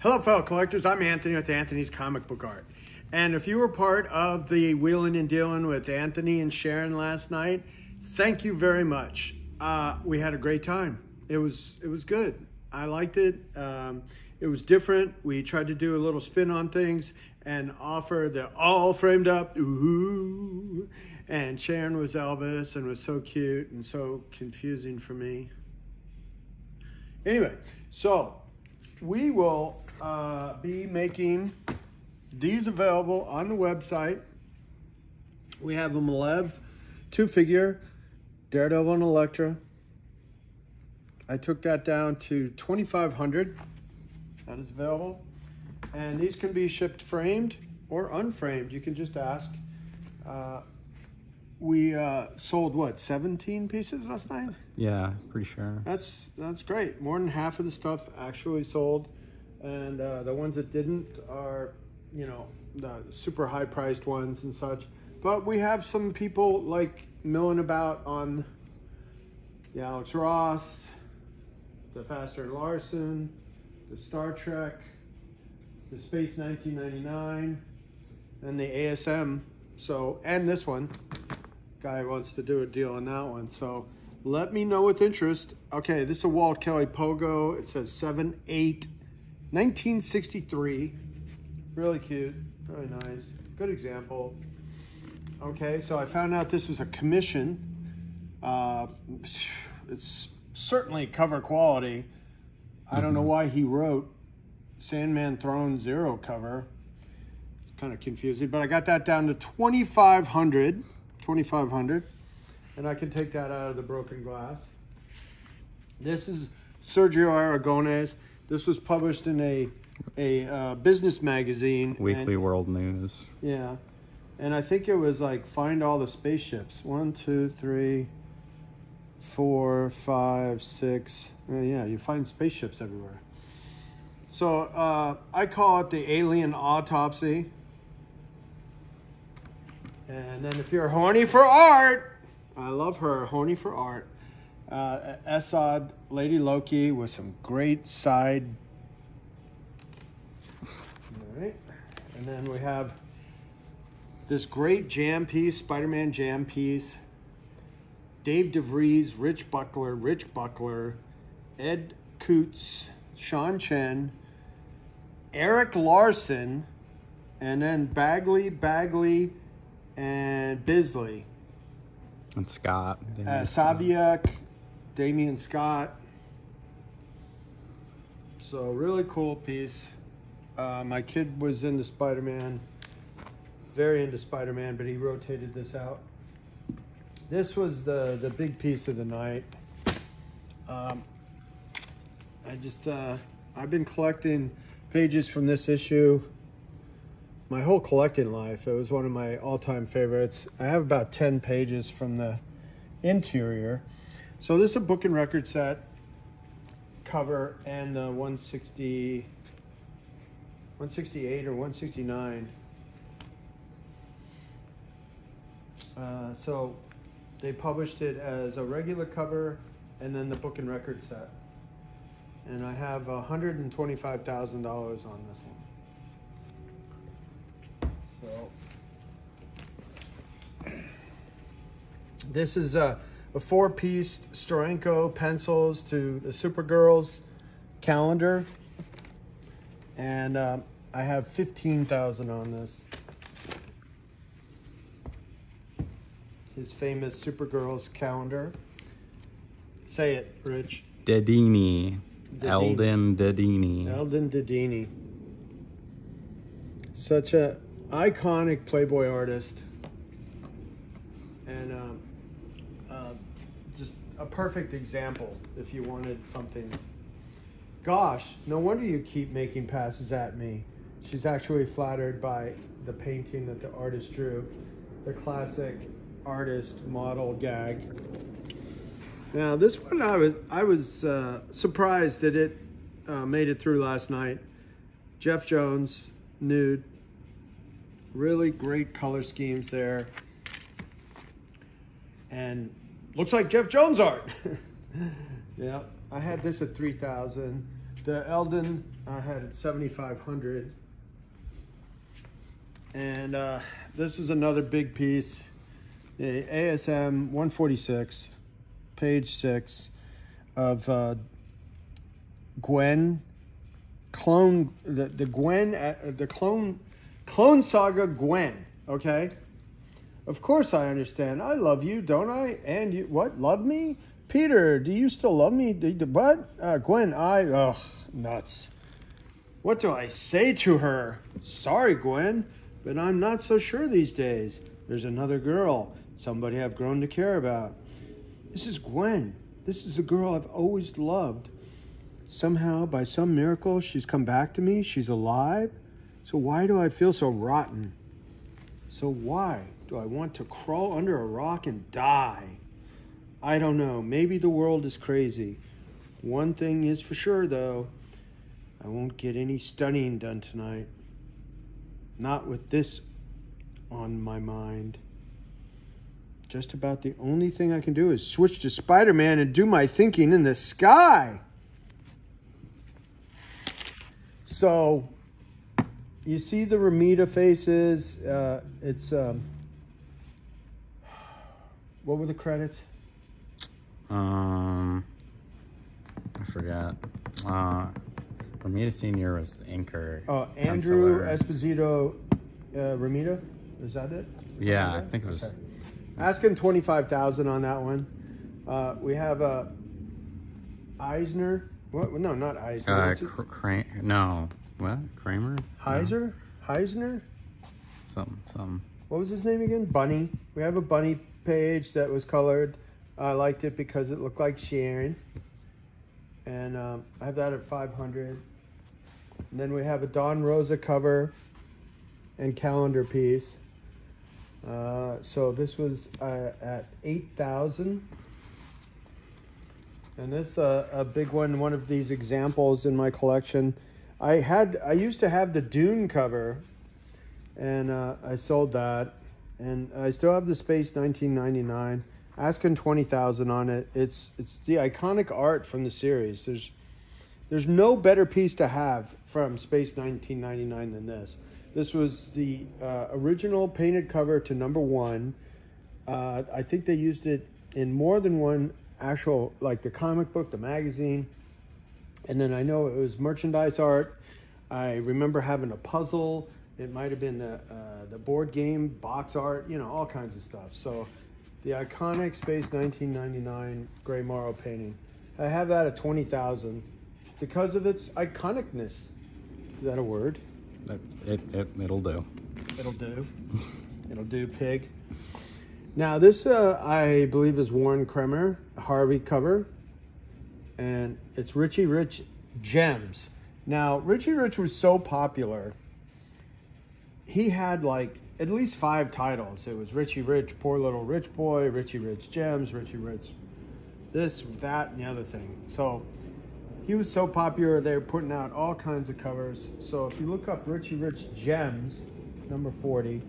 Hello, fellow collectors. I'm Anthony with Anthony's Comic Book Art. And if you were part of the Wheeling and Dealing with Anthony and Sharon last night, thank you very much. We had a great time. It was good. I liked it. It was different. We tried to do a little spin on things and offer the all framed up. Ooh. And Sharon was Elvis and was so cute and so confusing for me. Anyway, so we will be making these available on the website. We have a Malev 2-figure, Daredevil and Elektra. I took that down to $2,500. That is available. And these can be shipped framed or unframed. You can just ask. We sold, what, 17 pieces last night? Yeah, pretty sure. That's great. More than half of the stuff actually sold. And the ones that didn't are, you know, the super high-priced ones and such. But we have some people, like, milling about on the Alex Ross, the Faster and Larson, the Star Trek, the Space 1999, and the ASM. So, and this one. Guy wants to do a deal on that one. So let me know with interest. Okay, this is a Walt Kelly Pogo. It says 7/8, 1963. Really cute, really nice. Good example. Okay, so I found out this was a commission. It's certainly cover quality. I don't know why he wrote Sandman Throne 0 cover. It's kind of confusing, but I got that down to $2,500. And I can take that out of the broken glass. This is Sergio Aragonés. This was published in a business magazine. Weekly World News. Yeah. And I think it was like find all the spaceships. 1, 2, 3, 4, 5, 6. Yeah, you find spaceships everywhere. So I call it the Alien Autopsy. And then if you're horny for art, I love her, horny for art. Esad, Lady Loki with some great side. All right. And then we have this great jam piece, Spider-Man jam piece. Dave DeVries, Rich Buckler, Ed Coots, Sean Chen, Eric Larson, and then Bagley, and Bisley. And Scott. Saviak, Damian Scott. So really cool piece. My kid was into Spider-Man, very into Spider-Man, but he rotated this out. This was the big piece of the night. I've been collecting pages from this issue my whole collecting life. It was one of my all-time favorites. I have about 10 pages from the interior. So this is a book and record set cover and the 168 or 169. So they published it as a regular cover and then the book and record set. And I have $125,000 on this one. So this is a 4-piece Steranko pencils to the Supergirls calendar. And I have $15,000 on this. His famous Supergirls calendar. Say it, Rich. Dedini. Eldon Dedini. Eldon Dedini. Such a iconic Playboy artist, and just a perfect example if you wanted something. Gosh, no wonder you keep making passes at me. She's actually flattered by the painting that the artist drew, the classic artist model gag. Now this one I was surprised that it made it through last night. Jeff Jones, nude. Really great color schemes there. And looks like Jeff Jones art. Yeah, I had this at $3,000. The Eldon I had at 7,500. And this is another big piece. The ASM 146, page 6 of Gwen clone, the Gwen, the clone saga Gwen. Okay. Of course I understand. I love you, don't I? And you, what? Love me? Peter, do you still love me? What? Gwen, ugh, nuts. What do I say to her? Sorry, Gwen, but I'm not so sure these days. There's another girl, somebody I've grown to care about. This is Gwen. This is the girl I've always loved. Somehow, by some miracle, she's come back to me. She's alive. So why do I feel so rotten? So why do I want to crawl under a rock and die? I don't know. Maybe the world is crazy. One thing is for sure, though. I won't get any studying done tonight. Not with this on my mind. Just about the only thing I can do is switch to Spider-Man and do my thinking in the sky. So, you see the Romita faces. What were the credits? I forgot. Romita Senior was inker. Oh, Andrew Esposito Romita? Is that it? Yeah, I think it was. Okay. Asking 25,000 on that one. We have Eisner. What? No, not Eisner. No. What? Kramer? Heiser? Heisner? Something. What was his name again? Bunny. We have a Bunny page that was colored. I liked it because it looked like Sharon. And I have that at 500. And then we have a Don Rosa cover and calendar piece. So this was at 8,000. And this a big one of these examples in my collection. I used to have the Dune cover, and I sold that. And I still have the Space 1999. Asking 20,000 on it. It's the iconic art from the series. There's no better piece to have from Space 1999 than this. This was the original painted cover to #1. I think they used it in more than one actual, like the comic book, the magazine. And then I know it was merchandise art. I remember having a puzzle. It might have been the board game, box art, you know, all kinds of stuff. So the iconic Space 1999 Gray Morrow painting. I have that at 20,000 because of its iconicness. Is that a word? It'll do. It'll do. It'll do, pig. Now this, I believe, is Warren Kremer, Harvey cover. And it's Richie Rich Gems. Now, Richie Rich was so popular. He had like at least 5 titles. It was Richie Rich, Poor Little Rich Boy, Richie Rich Gems, Richie Rich this, that, and the other thing. So he was so popular, they were putting out all kinds of covers. So if you look up Richie Rich Gems, number 40,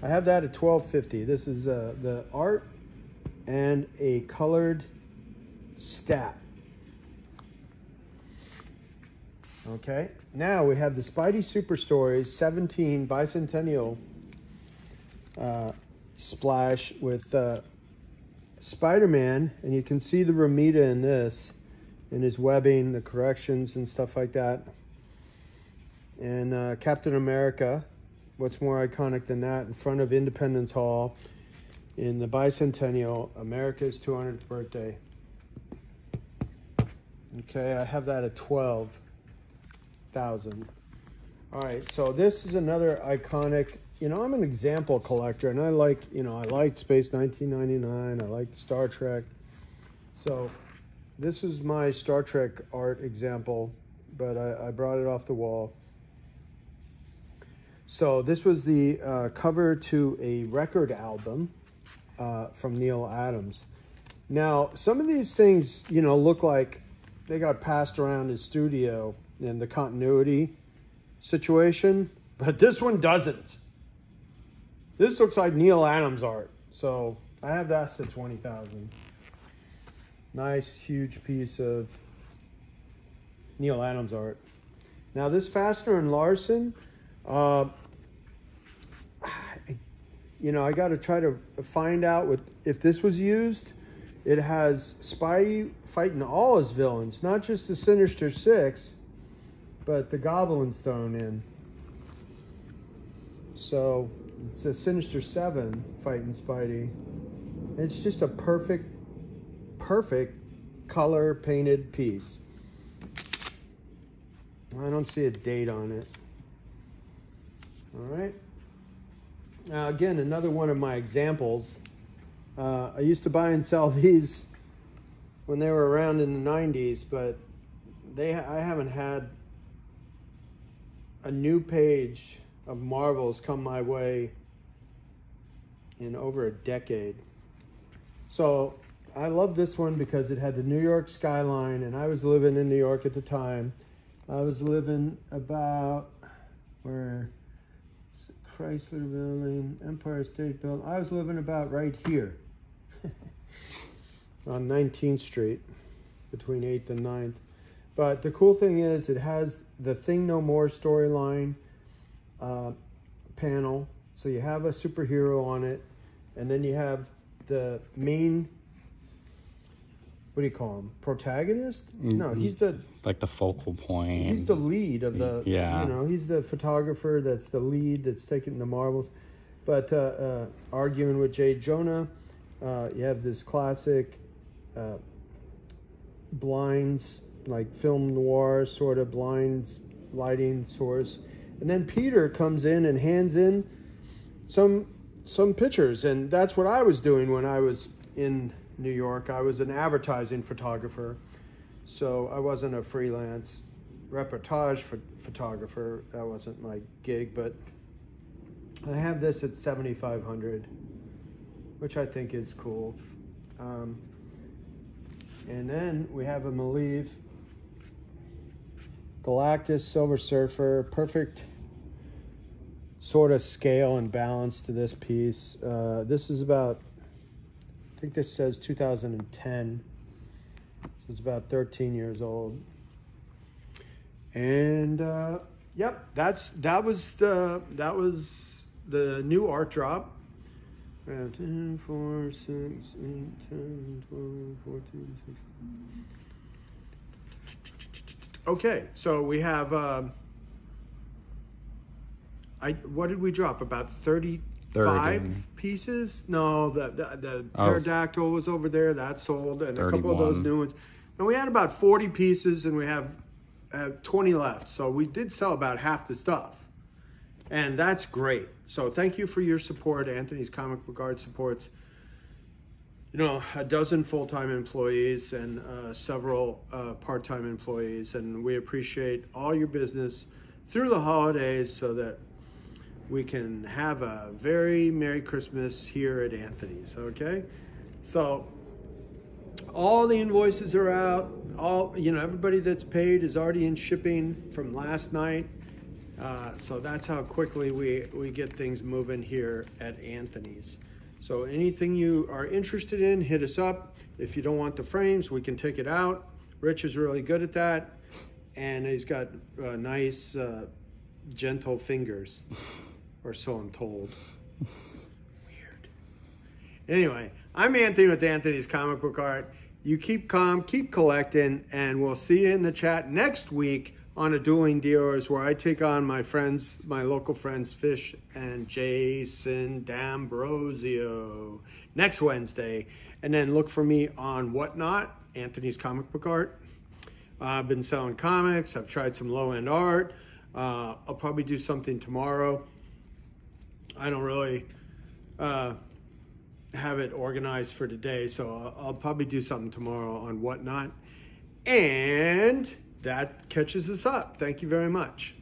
I have that at $12.50. This is the art and a colored stat. Okay, now we have the Spidey Super Stories 17 Bicentennial splash with Spider-Man, and you can see the Romita in this, in his webbing, the corrections and stuff like that. And Captain America, what's more iconic than that, in front of Independence Hall in the Bicentennial, America's 200th birthday. Okay, I have that at 12,000. All right, so this is another iconic, you know, I'm an example collector, and I like, you know, I liked Space 1999, I liked Star Trek. So this is my Star Trek art example, but I brought it off the wall. So this was the cover to a record album from Neil Adams. Now, some of these things, you know, look like they got passed around his studio in the continuity situation, but this one doesn't. This looks like Neil Adams art. So I have that at 20,000. Nice, huge piece of Neil Adams art. Now this Fastener and Larson, you know, I got to try to find out if this was used. It has Spidey fighting all his villains, not just the Sinister Six, but the Goblins thrown in. So it's a Sinister Seven fighting Spidey. It's just a perfect color painted piece. I don't see a date on it. All right. Now again, another one of my examples. I used to buy and sell these when they were around in the 90s, but I haven't had a new page of Marvels come my way in over a decade. So I love this one because it had the New York skyline, and I was living in New York at the time. I was living about where Chrysler Building, Empire State Building. I was living about right here on 19th Street between 8th and 9th. But the cool thing is it has the Thing No More storyline panel. So you have a superhero on it, and then you have the main, what do you call him? Protagonist? No, he's the... Like the focal point. He's the lead of the... Yeah. You know, he's the photographer that's the lead that's taking the Marvels. But arguing with Jay Jonah, you have this classic blinds, like film noir sort of blinds lighting source. And then Peter comes in and hands in some pictures. And that's what I was doing when I was in New York. I was an advertising photographer. So I wasn't a freelance reportage photographer. That wasn't my gig, but I have this at 7,500, which I think is cool. And then we have a Maliv Galactus Silver Surfer, perfect sort of scale and balance to this piece. This is about, I think this says 2010. So it's about 13 years old. And yep, that was the new art drop. 10, 4, 6, 8, 10, 12, 14, 16. Okay, so we have what did we drop? About 35 pieces? No, the Pterodactyl was over there. That sold, and 31. A couple of those new ones. And we had about 40 pieces, and we have 20 left. So we did sell about half the stuff. And that's great. So thank you for your support. Anthony's Comic Book Art supports, you know, a dozen full-time employees and several part-time employees. And we appreciate all your business through the holidays so that we can have a very Merry Christmas here at Anthony's, okay? So all the invoices are out. Everybody that's paid is already in shipping from last night. So that's how quickly we get things moving here at Anthony's. So anything you are interested in, hit us up. If you don't want the frames, we can take it out. Rich is really good at that. And he's got nice, gentle fingers, or so I'm told. Weird. Anyway, I'm Anthony with Anthony's Comic Book Art. You keep calm, keep collecting, and we'll see you in the chat next week on a Dueling Dealers, where I take on my local friends, Fish and Jason D'Ambrosio, next Wednesday. And then look for me on Whatnot, Anthony's Comic Book Art. I've been selling comics. I've tried some low-end art. I'll probably do something tomorrow. I don't really have it organized for today, so I'll probably do something tomorrow on Whatnot. And that catches us up. Thank you very much.